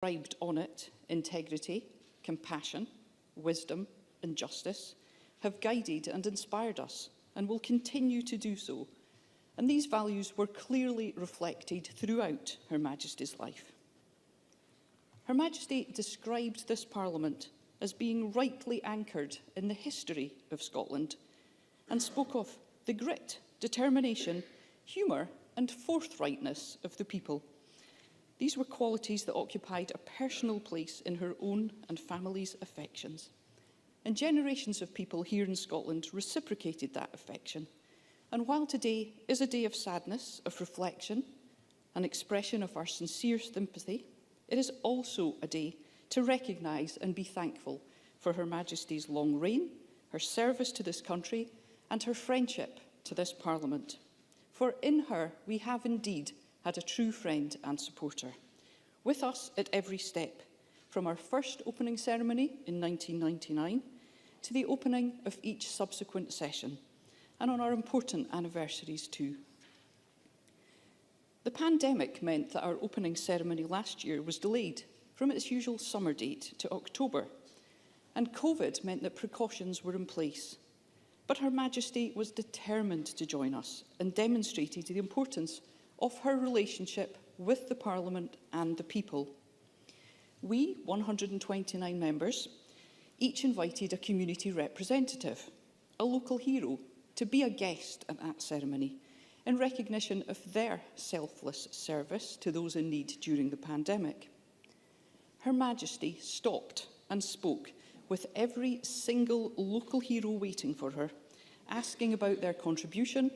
Inscribed on it, integrity, compassion, wisdom and justice have guided and inspired us and will continue to do so. And these values were clearly reflected throughout Her Majesty's life. Her Majesty described this Parliament as being rightly anchored in the history of Scotland and spoke of the grit, determination, humour and forthrightness of the people. These were qualities that occupied a personal place in her own and family's affections. And generations of people here in Scotland reciprocated that affection. And while today is a day of sadness, of reflection, an expression of our sincere sympathy, it is also a day to recognise and be thankful for Her Majesty's long reign, her service to this country, and her friendship to this Parliament. For in her we have indeed had a true friend and supporter, with us at every step, from our first opening ceremony in 1999 to the opening of each subsequent session, and on our important anniversaries too. The pandemic meant that our opening ceremony last year was delayed from its usual summer date to October, and COVID meant that precautions were in place. But Her Majesty was determined to join us and demonstrated the importance of her relationship with the Parliament and the people. We, 129 members, each invited a community representative, a local hero, to be a guest at that ceremony in recognition of their selfless service to those in need during the pandemic. Her Majesty stopped and spoke with every single local hero waiting for her, asking about their contribution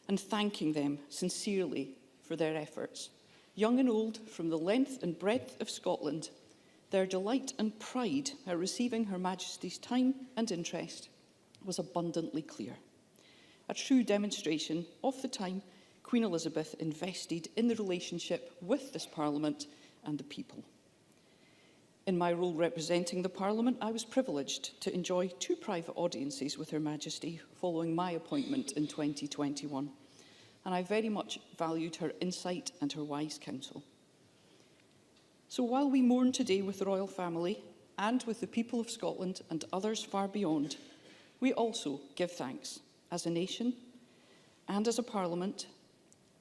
and thanking them sincerely for their efforts. Young and old, from the length and breadth of Scotland, their delight and pride at receiving Her Majesty's time and interest was abundantly clear. A true demonstration of the time Queen Elizabeth invested in the relationship with this Parliament and the people. In my role representing the Parliament, I was privileged to enjoy 2 private audiences with Her Majesty following my appointment in 2021. And I very much valued her insight and her wise counsel. So while we mourn today with the royal family and with the people of Scotland and others far beyond, we also give thanks as a nation and as a Parliament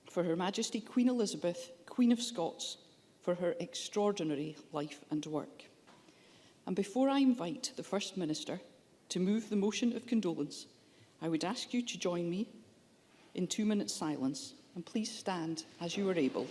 for Her Majesty Queen Elizabeth, Queen of Scots, for her extraordinary life and work. And before I invite the First Minister to move the motion of condolence, I would ask you to join me in 2 minutes silence, and please stand as you are able.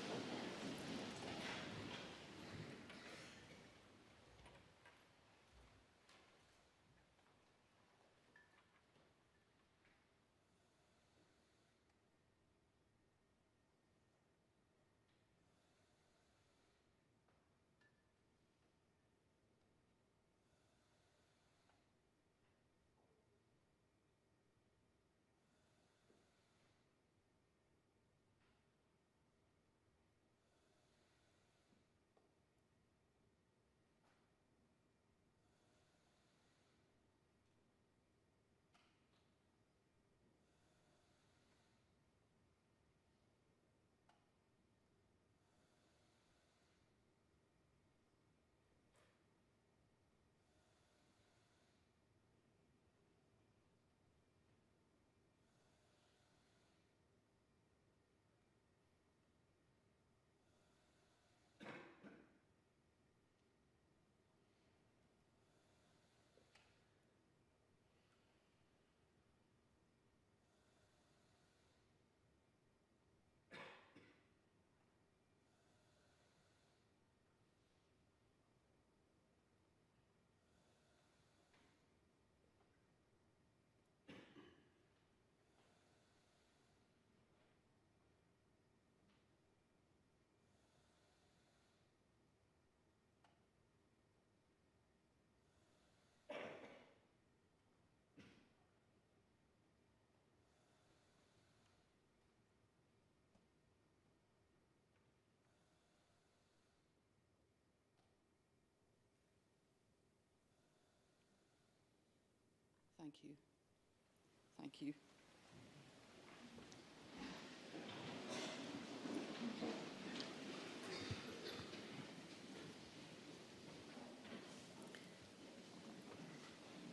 Thank you. Thank you.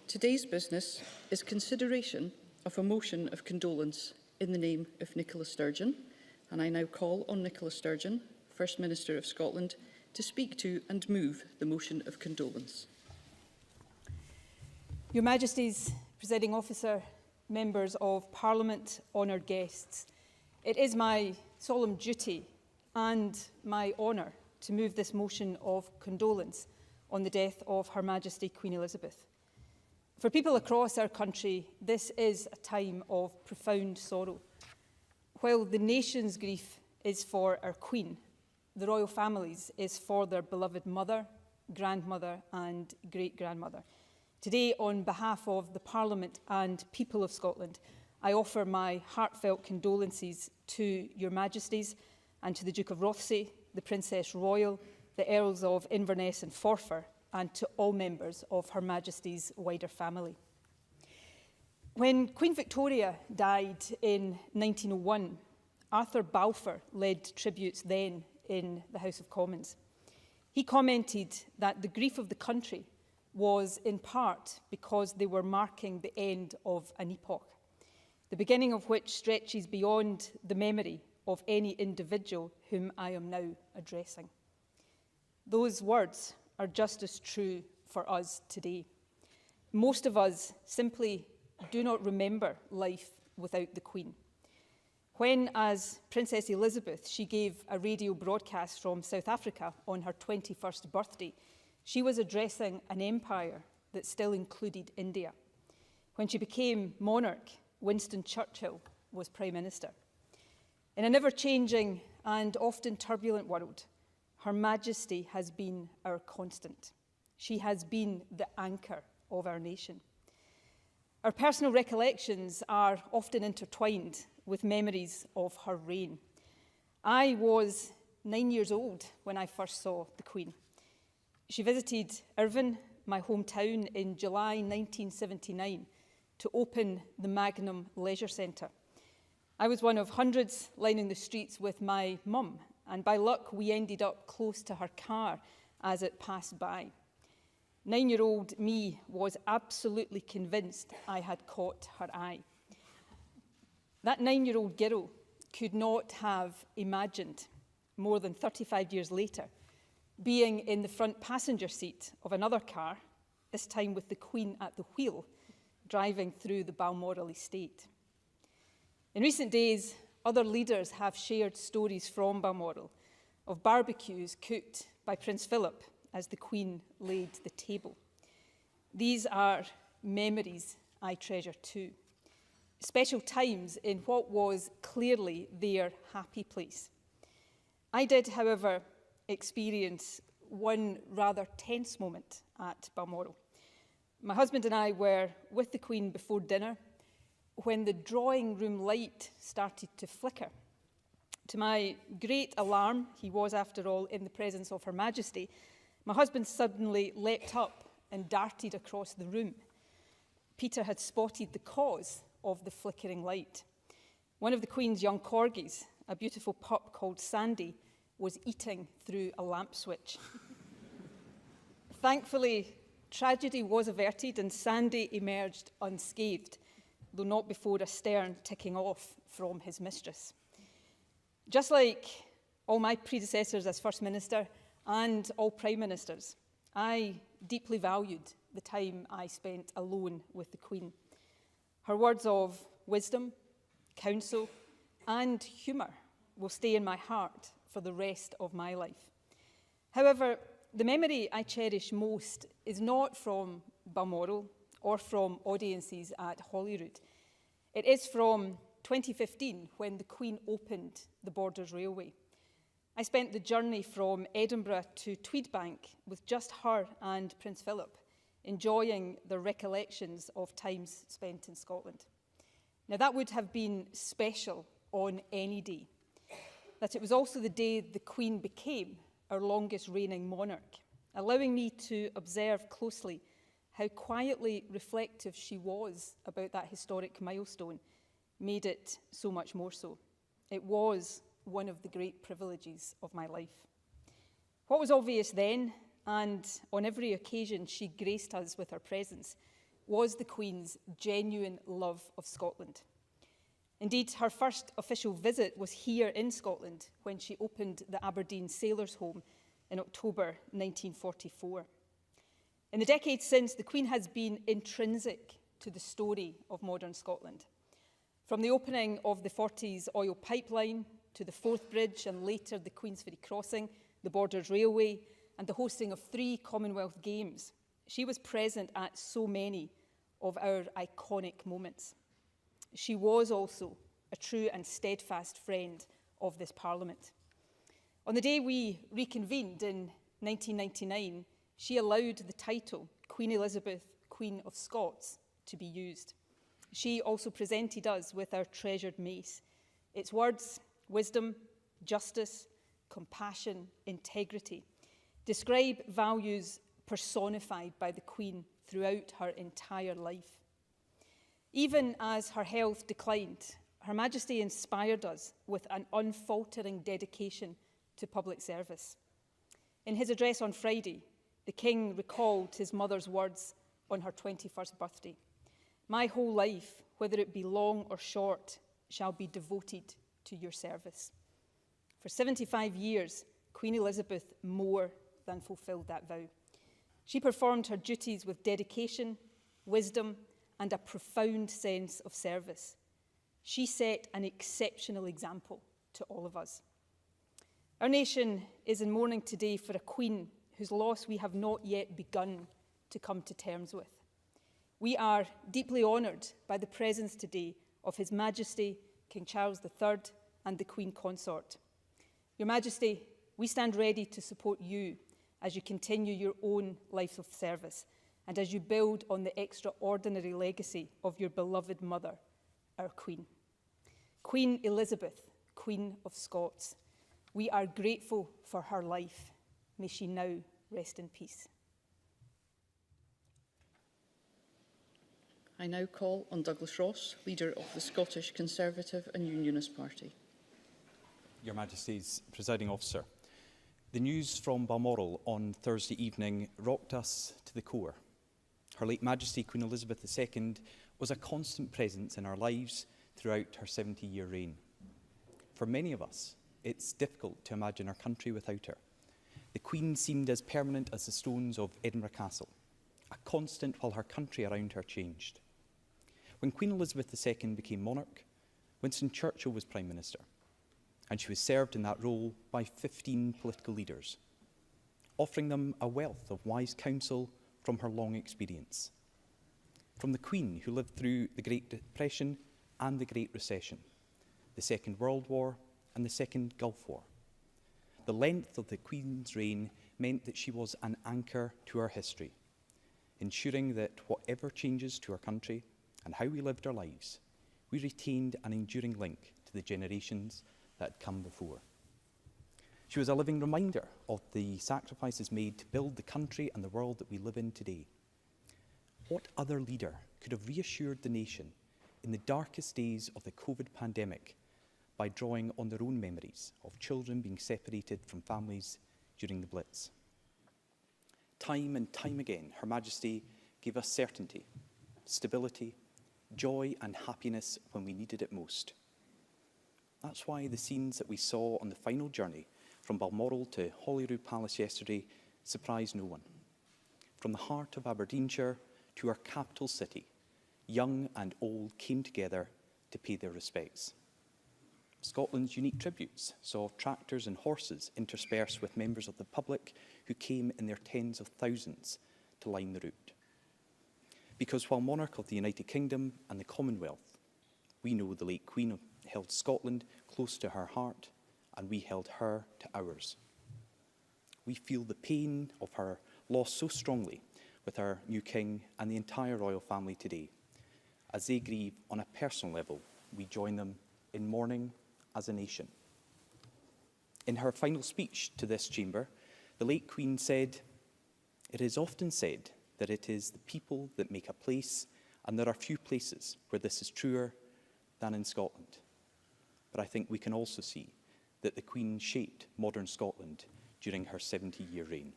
Today's business is consideration of a motion of condolence in the name of Nicola Sturgeon, and I now call on Nicola Sturgeon, First Minister of Scotland, to speak to and move the motion of condolence. Your Majesty's Presiding Officer, Members of Parliament, honoured guests, it is my solemn duty and my honour to move this motion of condolence on the death of Her Majesty Queen Elizabeth. For people across our country, this is a time of profound sorrow. While the nation's grief is for our Queen, the royal families is for their beloved mother, grandmother and great-grandmother. Today, on behalf of the Parliament and people of Scotland, I offer my heartfelt condolences to Your Majesties and to the Duke of Rothesay, the Princess Royal, the Earls of Inverness and Forfar, and to all members of Her Majesty's wider family. When Queen Victoria died in 1901, Arthur Balfour led tributes then in the House of Commons. He commented that the grief of the country was in part because they were marking the end of an epoch, the beginning of which stretches beyond the memory of any individual whom I am now addressing. Those words are just as true for us today. Most of us simply do not remember life without the Queen. When, as Princess Elizabeth, she gave a radio broadcast from South Africa on her 21st birthday, she was addressing an empire that still included India. When she became monarch, Winston Churchill was Prime Minister. In an ever-changing and often turbulent world, Her Majesty has been our constant. She has been the anchor of our nation. Our personal recollections are often intertwined with memories of her reign. I was 9 years old when I first saw the Queen. She visited Irvine, my hometown, in July 1979 to open the Magnum Leisure Centre. I was one of hundreds lining the streets with my mum, and by luck we ended up close to her car as it passed by. 9-year-old me was absolutely convinced I had caught her eye. That 9-year-old girl could not have imagined, more than 35 years later, being in the front passenger seat of another car, this time with the Queen at the wheel, driving through the Balmoral estate. In recent days, other leaders have shared stories from Balmoral of barbecues cooked by Prince Philip as the Queen laid the table. These are memories I treasure too. Special times in what was clearly their happy place. I did, however, experience one rather tense moment at Balmoral. My husband and I were with the Queen before dinner when the drawing room light started to flicker. To my great alarm, he was, after all, in the presence of Her Majesty, my husband suddenly leapt up and darted across the room. Peter had spotted the cause of the flickering light. One of the Queen's young corgis, a beautiful pup called Sandy, was eating through a lamp switch. Thankfully, tragedy was averted and Sandy emerged unscathed, though not before a stern ticking off from his mistress. Just like all my predecessors as First Minister and all Prime Ministers, I deeply valued the time I spent alone with the Queen. Her words of wisdom, counsel, and humour will stay in my heart for the rest of my life. However, the memory I cherish most is not from Balmoral or from audiences at Holyrood. It is from 2015 when the Queen opened the Borders Railway. I spent the journey from Edinburgh to Tweedbank with just her and Prince Philip, enjoying the recollections of times spent in Scotland. Now, that would have been special on any day. That it was also the day the Queen became our longest reigning monarch, allowing me to observe closely how quietly reflective she was about that historic milestone made it so much more so. It was one of the great privileges of my life. What was obvious then, and on every occasion she graced us with her presence, was the Queen's genuine love of Scotland. Indeed, her first official visit was here in Scotland when she opened the Aberdeen Sailors' Home in October 1944. In the decades since, the Queen has been intrinsic to the story of modern Scotland. From the opening of the Forties oil pipeline to the Forth Bridge and later the Queensferry Crossing, the Borders Railway and the hosting of 3 Commonwealth Games, she was present at so many of our iconic moments. She was also a true and steadfast friend of this Parliament. On the day we reconvened in 1999, she allowed the title Queen Elizabeth, Queen of Scots to be used. She also presented us with our treasured mace. Its words, wisdom, justice, compassion, integrity, describe values personified by the Queen throughout her entire life. Even as her health declined, Her Majesty inspired us with an unfaltering dedication to public service. In his address on Friday, the King recalled his mother's words on her 21st birthday. "My whole life, whether it be long or short, shall be devoted to your service." For 75 years, Queen Elizabeth more than fulfilled that vow. She performed her duties with dedication, wisdom, and a profound sense of service. She set an exceptional example to all of us. Our nation is in mourning today for a Queen whose loss we have not yet begun to come to terms with. We are deeply honoured by the presence today of His Majesty King Charles III and the Queen Consort. Your Majesty, we stand ready to support you as you continue your own life of service and as you build on the extraordinary legacy of your beloved mother, our Queen. Queen Elizabeth, Queen of Scots, we are grateful for her life. May she now rest in peace. I now call on Douglas Ross, leader of the Scottish Conservative and Unionist Party. Your Majesty's Presiding Officer, the news from Balmoral on Thursday evening rocked us to the core. Her late Majesty Queen Elizabeth II was a constant presence in our lives throughout her 70-year reign. For many of us, it's difficult to imagine our country without her. The Queen seemed as permanent as the stones of Edinburgh Castle, a constant while her country around her changed. When Queen Elizabeth II became monarch, Winston Churchill was Prime Minister, and she was served in that role by 15 political leaders, offering them a wealth of wise counsel from her long experience. From the Queen, who lived through the Great Depression and the Great Recession, the Second World War and the Second Gulf War. The length of the Queen's reign meant that she was an anchor to our history, ensuring that whatever changes to our country and how we lived our lives, we retained an enduring link to the generations that had come before. She was a living reminder of the sacrifices made to build the country and the world that we live in today. What other leader could have reassured the nation in the darkest days of the COVID pandemic by drawing on their own memories of children being separated from families during the Blitz? Time and time again, Her Majesty gave us certainty, stability, joy and happiness when we needed it most. That's why the scenes that we saw on the final journey from Balmoral to Holyrood Palace yesterday surprised no one. From the heart of Aberdeenshire to our capital city, young and old came together to pay their respects. Scotland's unique tributes saw tractors and horses interspersed with members of the public who came in their tens of thousands to line the route. Because while monarch of the United Kingdom and the Commonwealth, we know the late Queen held Scotland close to her heart, and we held her to ours. We feel the pain of her loss so strongly with our new King and the entire royal family today. As they grieve on a personal level, we join them in mourning as a nation. In her final speech to this chamber, the late Queen said, "It is often said that it is the people that make a place, and there are few places where this is truer than in Scotland." But I think we can also see that the Queen shaped modern Scotland during her 70-year reign.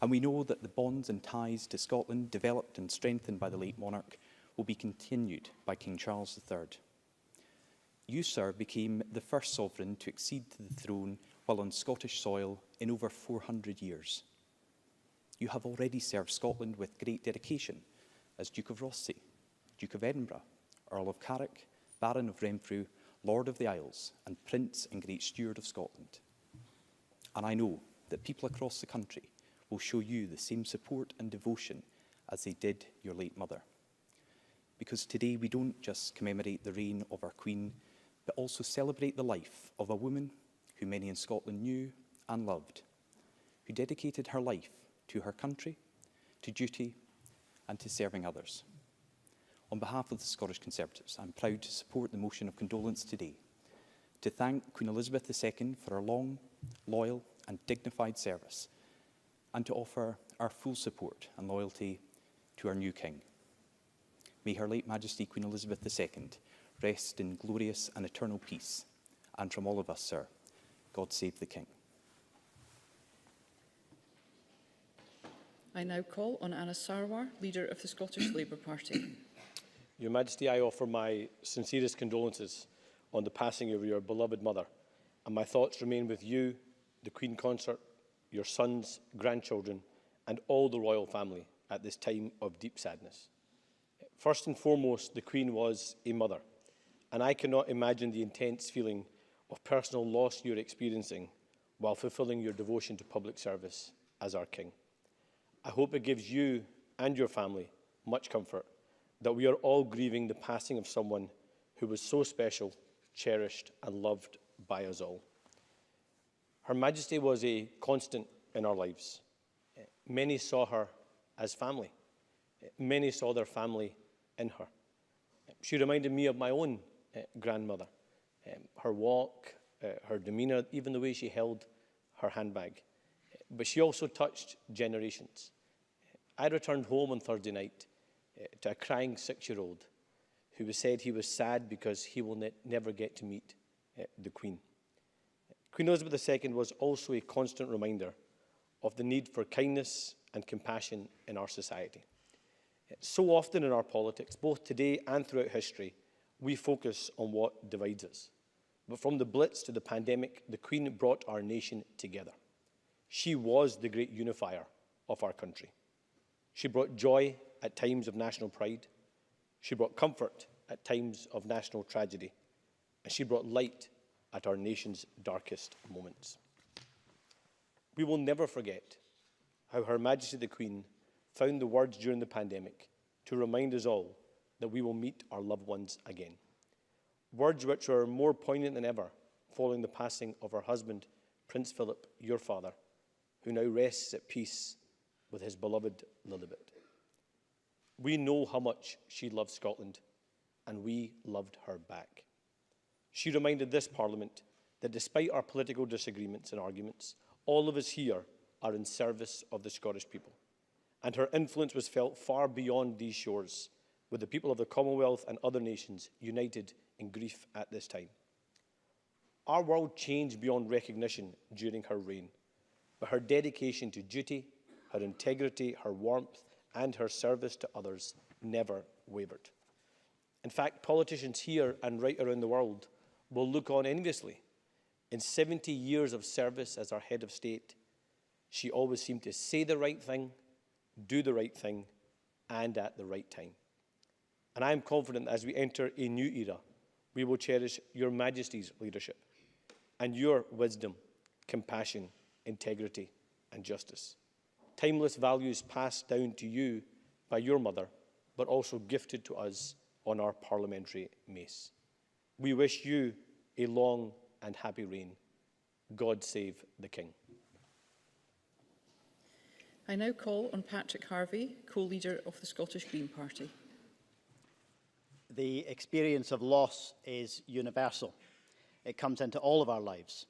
And we know that the bonds and ties to Scotland, developed and strengthened by the late monarch, will be continued by King Charles III. You, sir, became the first sovereign to accede to the throne while on Scottish soil in over 400 years. You have already served Scotland with great dedication as Duke of Rothesay, Duke of Edinburgh, Earl of Carrick, Baron of Renfrew, Lord of the Isles, and Prince and Great Steward of Scotland. And I know that people across the country will show you the same support and devotion as they did your late mother. Because today we don't just commemorate the reign of our Queen, but also celebrate the life of a woman who many in Scotland knew and loved, who dedicated her life to her country, to duty, and to serving others. On behalf of the Scottish Conservatives, I'm proud to support the motion of condolence today, to thank Queen Elizabeth II for her long, loyal, and dignified service, and to offer our full support and loyalty to our new King. May Her late Majesty Queen Elizabeth II rest in glorious and eternal peace. And from all of us, sir, God save the King. I now call on Anna Sarwar, Leader of the Scottish Labour Party. Your Majesty, I offer my sincerest condolences on the passing of your beloved mother, and my thoughts remain with you, the Queen Consort, your sons, grandchildren, and all the royal family at this time of deep sadness. First and foremost, the Queen was a mother, and I cannot imagine the intense feeling of personal loss you're experiencing while fulfilling your devotion to public service as our King. I hope it gives you and your family much comfort that we are all grieving the passing of someone who was so special, cherished, and loved by us all. Her Majesty was a constant in our lives. Many saw her as family. Many saw their family in her. She reminded me of my own grandmother. Her walk, her demeanour, even the way she held her handbag. But she also touched generations. I returned home on Thursday night to a crying 6-year-old who said he was sad because he will never get to meet the Queen. Queen Elizabeth II was also a constant reminder of the need for kindness and compassion in our society. So often in our politics, both today and throughout history, we focus on what divides us. But from the Blitz to the pandemic, the Queen brought our nation together. She was the great unifier of our country. She brought joy at times of national pride. She brought comfort at times of national tragedy. And she brought light at our nation's darkest moments. We will never forget how Her Majesty the Queen found the words during the pandemic to remind us all that we will meet our loved ones again. Words which are more poignant than ever following the passing of her husband, Prince Philip, your father, who now rests at peace with his beloved Lilibet. We know how much she loved Scotland, and we loved her back. She reminded this Parliament that despite our political disagreements and arguments, all of us here are in service of the Scottish people. And her influence was felt far beyond these shores, with the people of the Commonwealth and other nations united in grief at this time. Our world changed beyond recognition during her reign, but her dedication to duty, her integrity, her warmth, and her service to others never wavered. In fact, politicians here and right around the world will look on enviously. In 70 years of service as our head of state, she always seemed to say the right thing, do the right thing, and at the right time. And I am confident that as we enter a new era, we will cherish your Majesty's leadership and your wisdom, compassion, integrity, and justice. Timeless values passed down to you by your mother, but also gifted to us on our parliamentary mace. We wish you a long and happy reign. God save the King. I now call on Patrick Harvey, co-leader of the Scottish Green Party. The experience of loss is universal. It comes into all of our lives.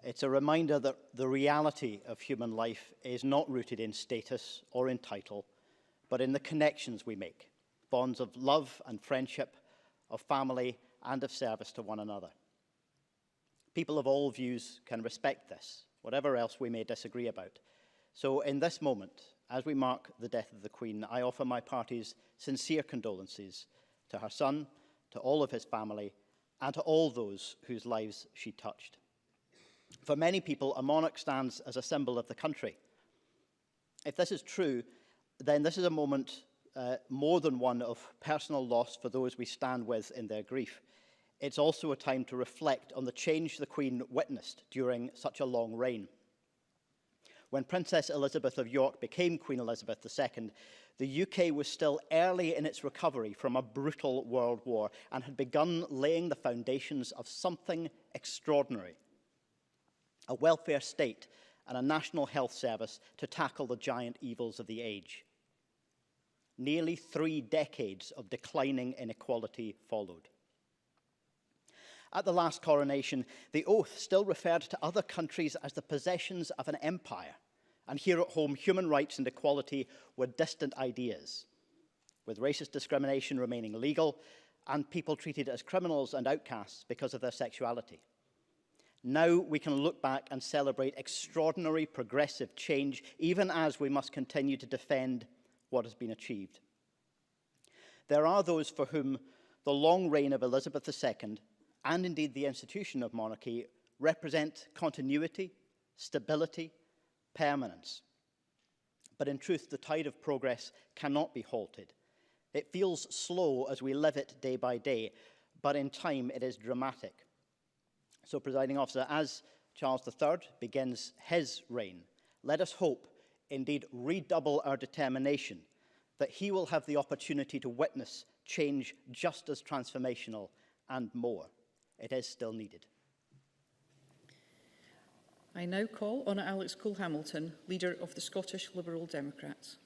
It's a reminder that the reality of human life is not rooted in status or in title, but in the connections we make, bonds of love and friendship, of family and of service to one another. People of all views can respect this, whatever else we may disagree about. So in this moment, as we mark the death of the Queen, I offer my party's sincere condolences to her son, to all of his family, and to all those whose lives she touched. For many people, a monarch stands as a symbol of the country. If this is true, then this is a moment more than one of personal loss for those we stand with in their grief. It's also a time to reflect on the change the Queen witnessed during such a long reign. When Princess Elizabeth of York became Queen Elizabeth II, the UK was still early in its recovery from a brutal world war and had begun laying the foundations of something extraordinary: a welfare state and a national health service to tackle the giant evils of the age. Nearly 3 decades of declining inequality followed. At the last coronation, the oath still referred to other countries as the possessions of an empire, and here at home, human rights and equality were distant ideas, with racist discrimination remaining legal and people treated as criminals and outcasts because of their sexuality. Now we can look back and celebrate extraordinary progressive change, even as we must continue to defend what has been achieved. There are those for whom the long reign of Elizabeth II, and indeed the institution of monarchy, represent continuity, stability, permanence. But in truth, the tide of progress cannot be halted. It feels slow as we live it day by day, but in time it is dramatic. So, Presiding Officer, as Charles III begins his reign, let us hope, indeed redouble our determination, that he will have the opportunity to witness change just as transformational and more. It is still needed. I now call on Alex Cole-Hamilton, Leader of the Scottish Liberal Democrats.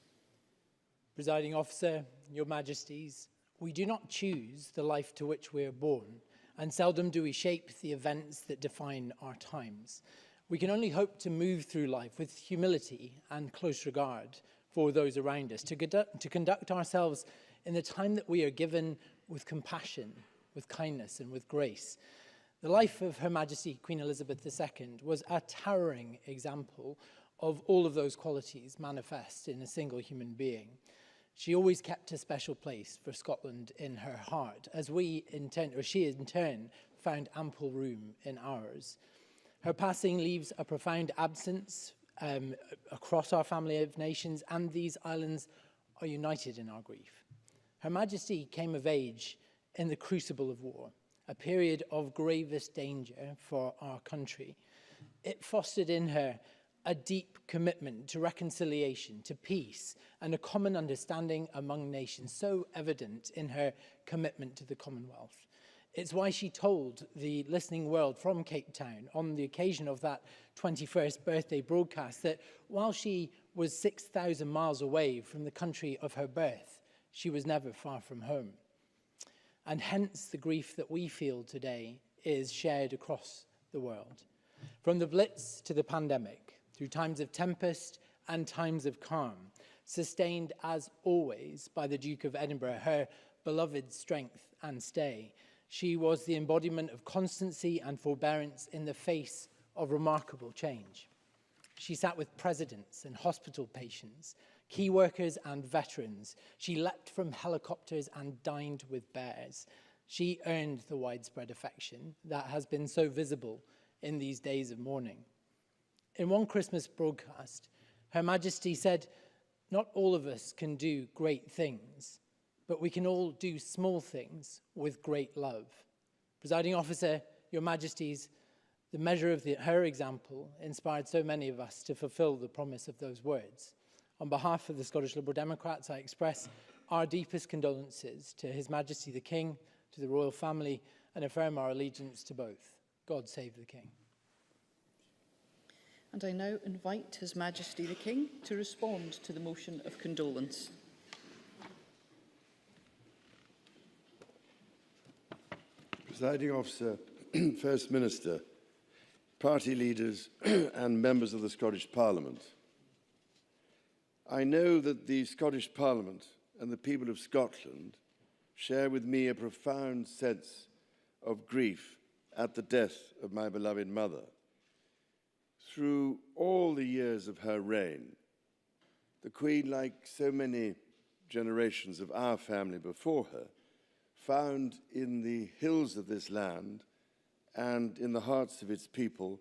Presiding Officer, Your Majesties, we do not choose the life to which we are born, and seldom do we shape the events that define our times. We can only hope to move through life with humility and close regard for those around us, to conduct ourselves in the time that we are given with compassion, with kindness and with grace. The life of Her Majesty Queen Elizabeth II was a towering example of all of those qualities manifest in a single human being. She always kept a special place for Scotland in her heart, as she in turn found ample room in ours. Her passing leaves a profound absence across our family of nations, and these islands are united in our grief. Her Majesty came of age in the crucible of war, a period of gravest danger for our country. It fostered in her a deep commitment to reconciliation, to peace, and a common understanding among nations, so evident in her commitment to the Commonwealth. It's why she told the listening world from Cape Town on the occasion of that 21st birthday broadcast that while she was 6,000 miles away from the country of her birth, she was never far from home. And hence the grief that we feel today is shared across the world. From the Blitz to the pandemic, through times of tempest and times of calm, sustained as always by the Duke of Edinburgh, her beloved strength and stay. She was the embodiment of constancy and forbearance in the face of remarkable change. She sat with presidents and hospital patients, key workers and veterans. She leapt from helicopters and dined with bears. She earned the widespread affection that has been so visible in these days of mourning. In one Christmas broadcast, Her Majesty said, "Not all of us can do great things, but we can all do small things with great love." Presiding Officer, Your Majesties, the measure of her example inspired so many of us to fulfill the promise of those words. On behalf of the Scottish Liberal Democrats, I express our deepest condolences to His Majesty the King, to the royal family, and affirm our allegiance to both. God save the King. And I now invite His Majesty the King to respond to the motion of condolence. Presiding Officer, First Minister, party leaders and members of the Scottish Parliament. I know that the Scottish Parliament and the people of Scotland share with me a profound sense of grief at the death of my beloved mother. through all the years of her reign, the Queen, like so many generations of our family before her, found in the hills of this land and in the hearts of its people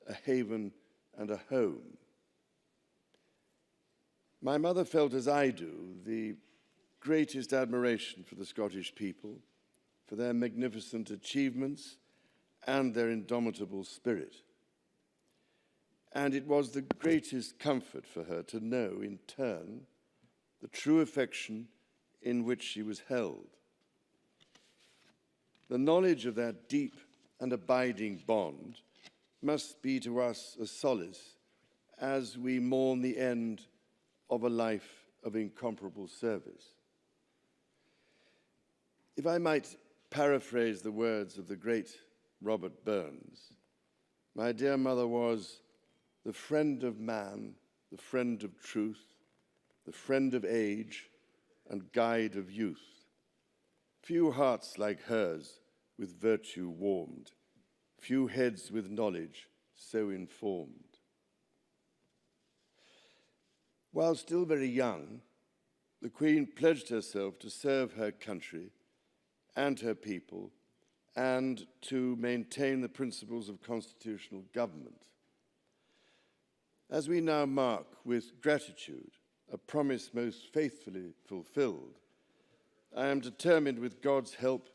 a haven and a home. My mother felt, as I do, the greatest admiration for the Scottish people, for their magnificent achievements and their indomitable spirit. And it was the greatest comfort for her to know, in turn, the true affection in which she was held. The knowledge of that deep and abiding bond must be to us a solace as we mourn the end of a life of incomparable service. If I might paraphrase the words of the great Robert Burns, my dear mother was the friend of man, the friend of truth, the friend of age, and guide of youth. Few hearts like hers with virtue warmed, few heads with knowledge so informed. While still very young, the Queen pledged herself to serve her country and her people and to maintain the principles of constitutional government. As we now mark with gratitude a promise most faithfully fulfilled, I am determined, with God's help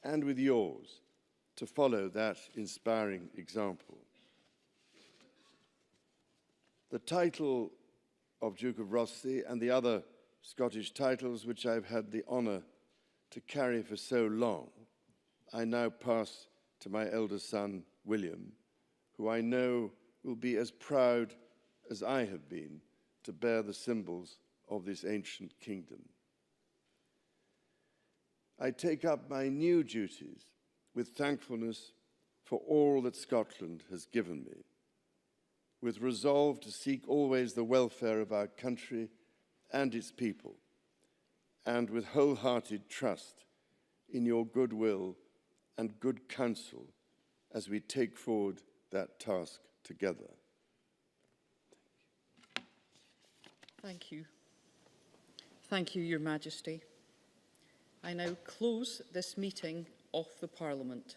and with yours, to follow that inspiring example. The title of Duke of Rothesay and the other Scottish titles which I've had the honour to carry for so long, I now pass to my elder son, William, who I know will be as proud as I have been to bear the symbols of this ancient kingdom. I take up my new duties with thankfulness for all that Scotland has given me, with resolve to seek always the welfare of our country and its people, and with wholehearted trust in your goodwill and good counsel as we take forward that task together. Thank you. Thank you, Your Majesty. I now close this meeting of the Parliament.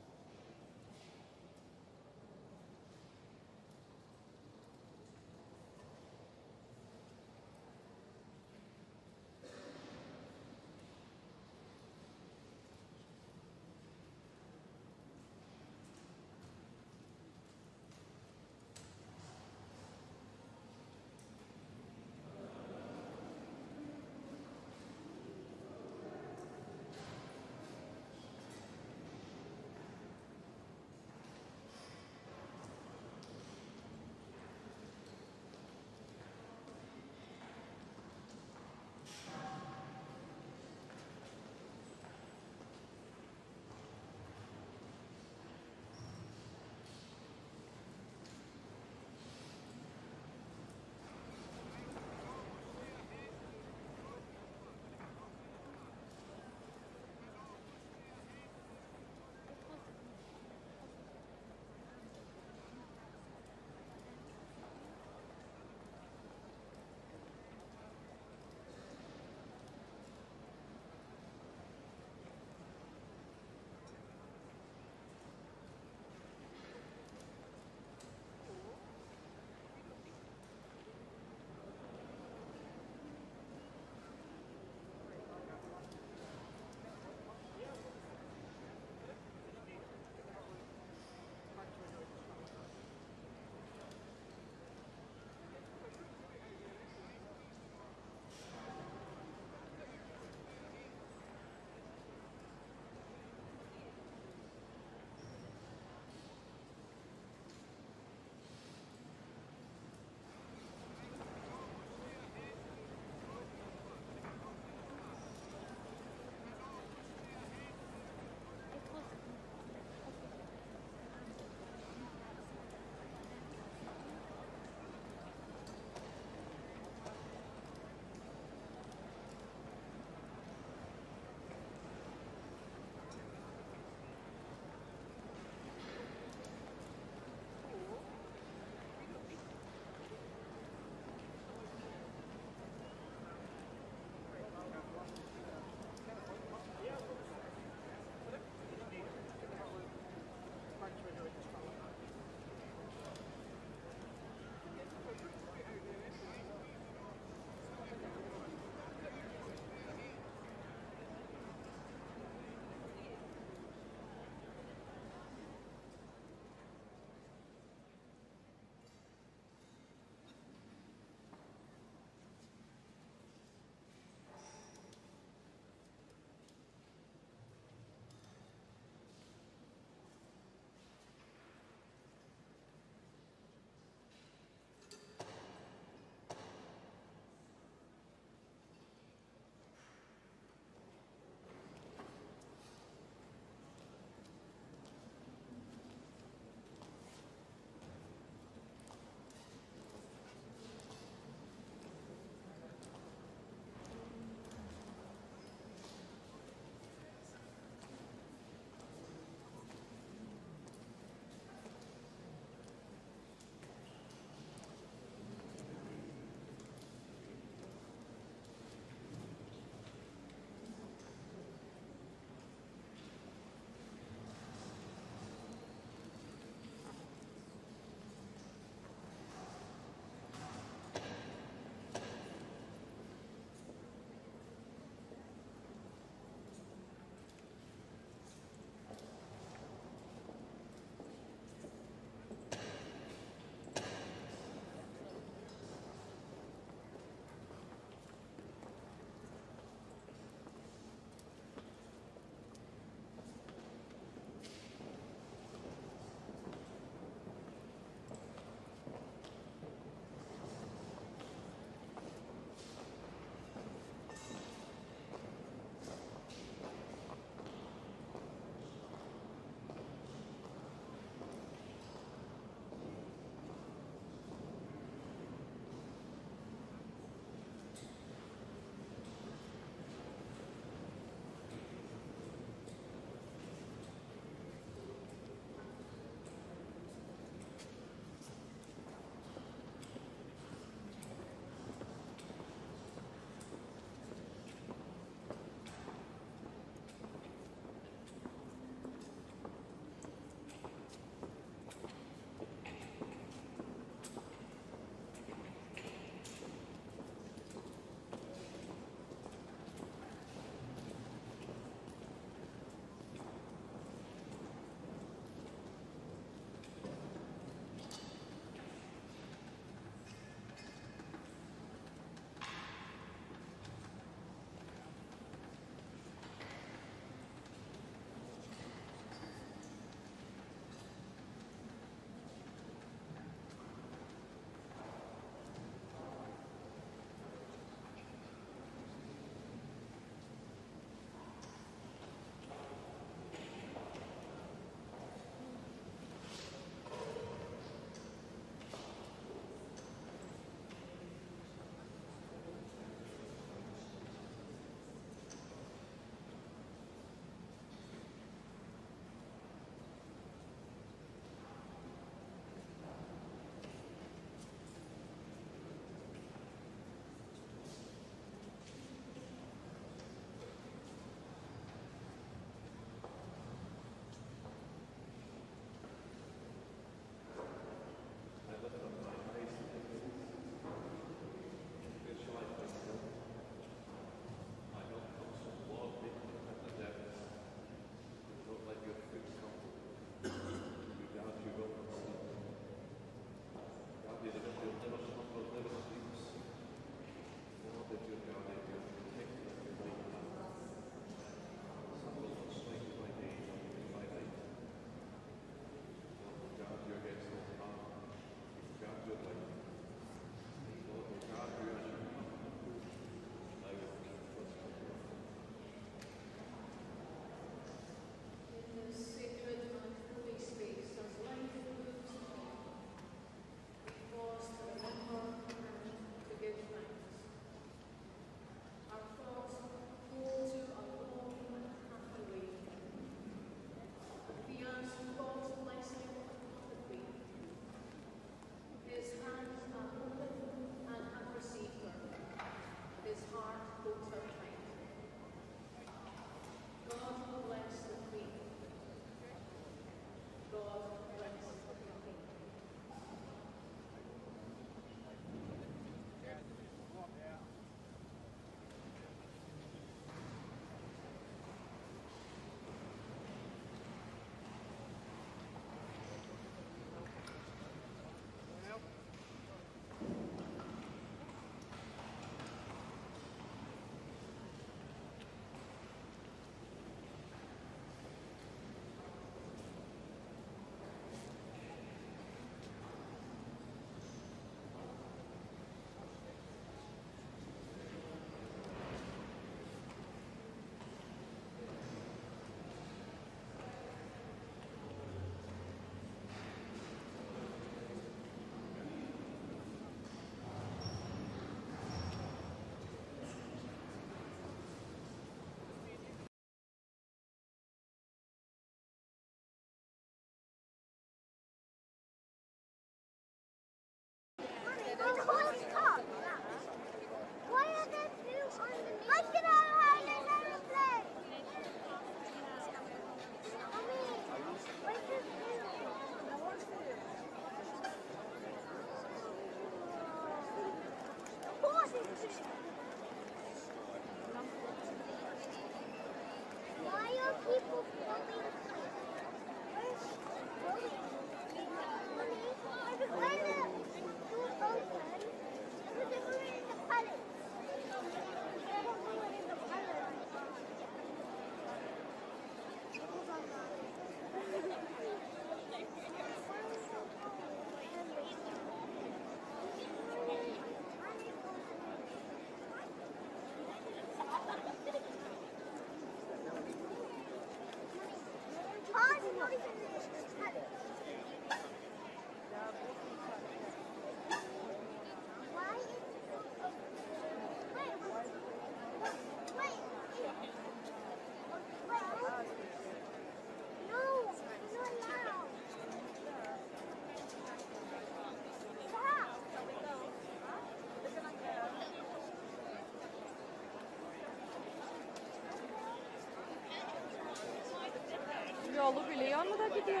Yolu biliyor mu da gidiyor?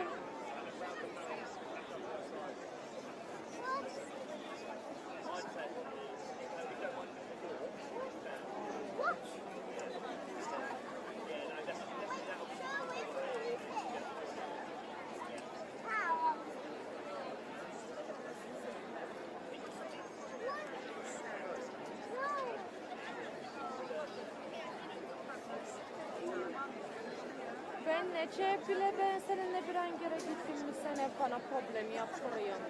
Ben nece bile ben seninle bir an kere gittim mi sen hep bana problem yaptırıyorsun.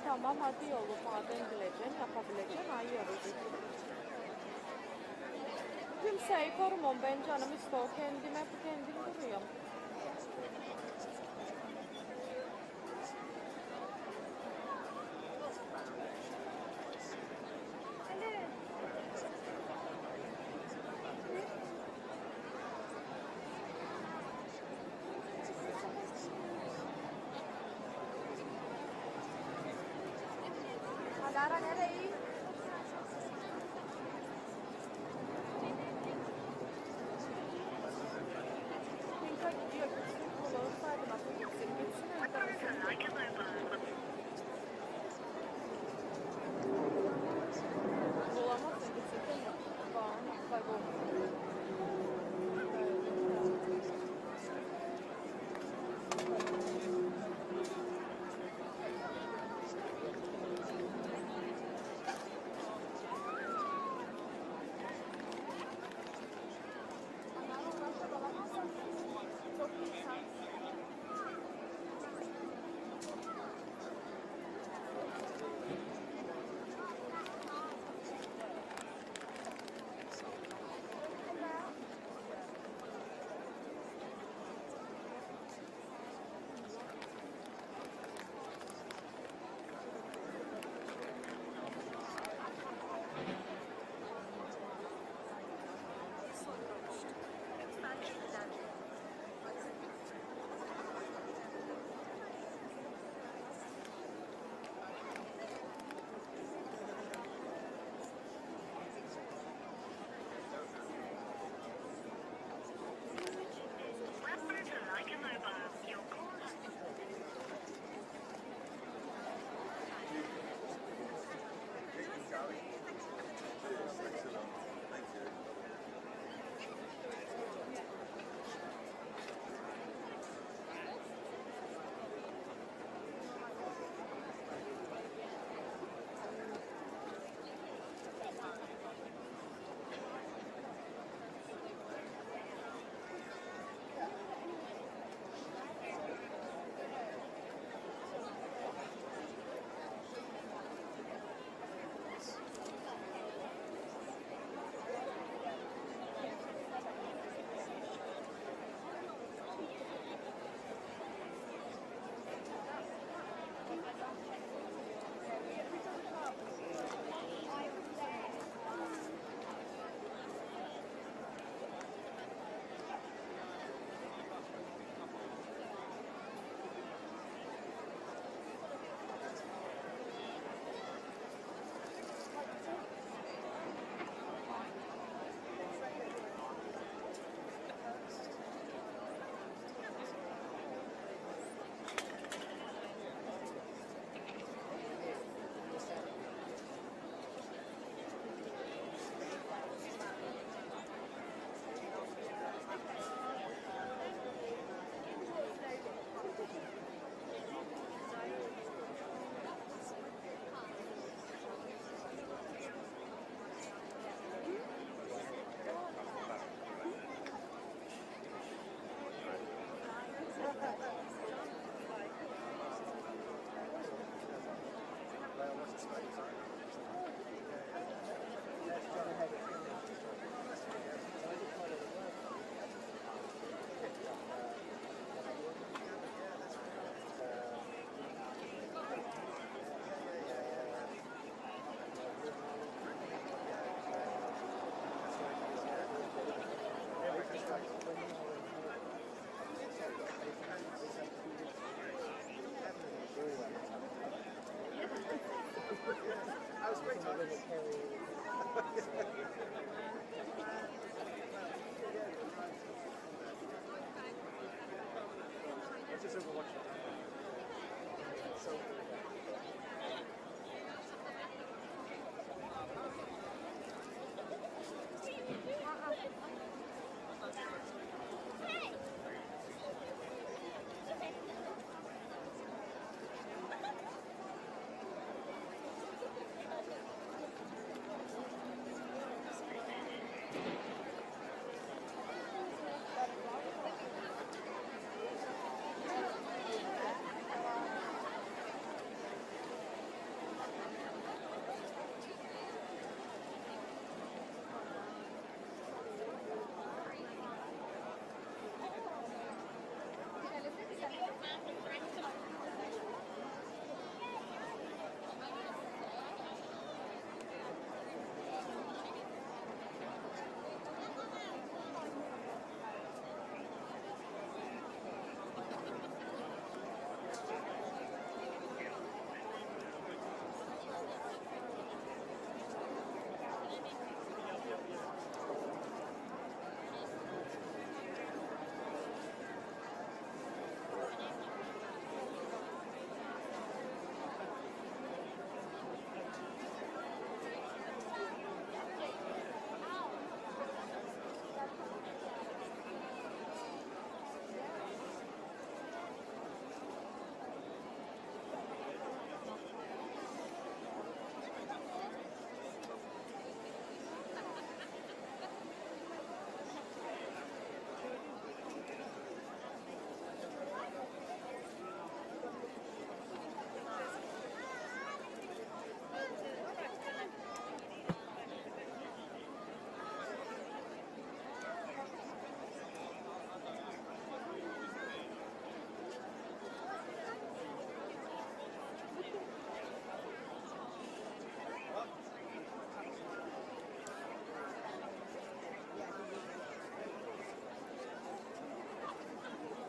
Tamam hadi yolu madem bileceksin, yapabileceksin, ayırırız. Kimseyi korumam, ben canım istiyor kendime, kendim duruyorum. Alara nereye? Pinka gidiyor, gitsin kulağı saydı, nasıl gitsin, bulamazsın, gitsin, kaybolmasın.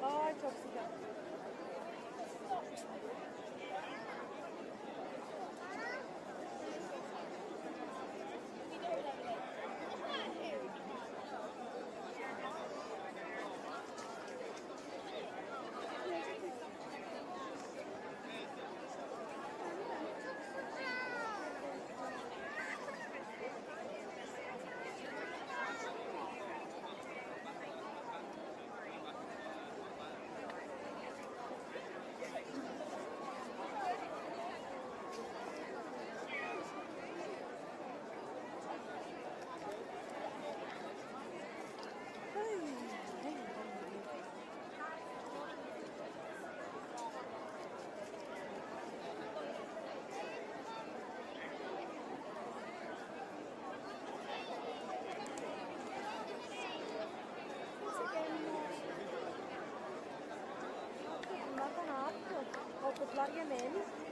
Ay çok sıcak. Bunlar da ne yapıyor? Koltuklar yemeğe mi?